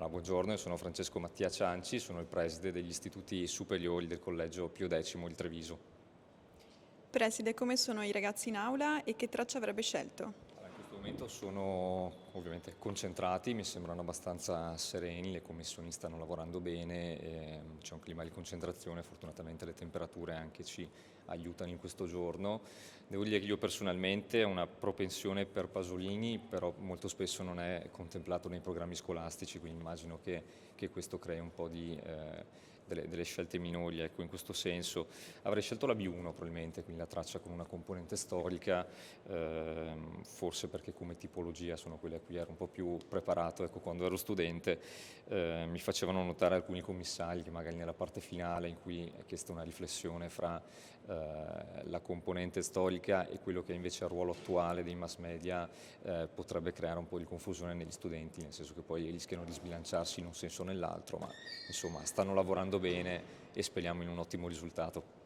Allora, buongiorno, io sono Francesco Mattia Cianci, sono il preside degli istituti superiori del Collegio Pio X di Treviso. Preside, come sono i ragazzi in aula e che traccia avrebbe scelto? Allora, in questo momento sono ovviamente concentrati, mi sembrano abbastanza sereni, le commissioni stanno lavorando bene, c'è un clima di concentrazione, fortunatamente le temperature anche ci aiutano in questo giorno. Devo dire che io personalmente ho una propensione per Pasolini, però molto spesso non è contemplato nei programmi scolastici, quindi immagino che questo crei un po' delle scelte minori, ecco, in questo senso. Avrei scelto la B1 probabilmente, quindi la traccia con una componente storica, forse perché come tipologia sono quelle a cui ero un po' più preparato, ecco, quando ero studente. Mi facevano notare alcuni commissari che magari nella parte finale in cui è chiesta una riflessione fra la componente storica e quello che invece è il ruolo attuale dei mass media potrebbe creare un po' di confusione negli studenti, nel senso che poi rischiano di sbilanciarsi in un senso o nell'altro, ma insomma stanno lavorando bene e speriamo in un ottimo risultato.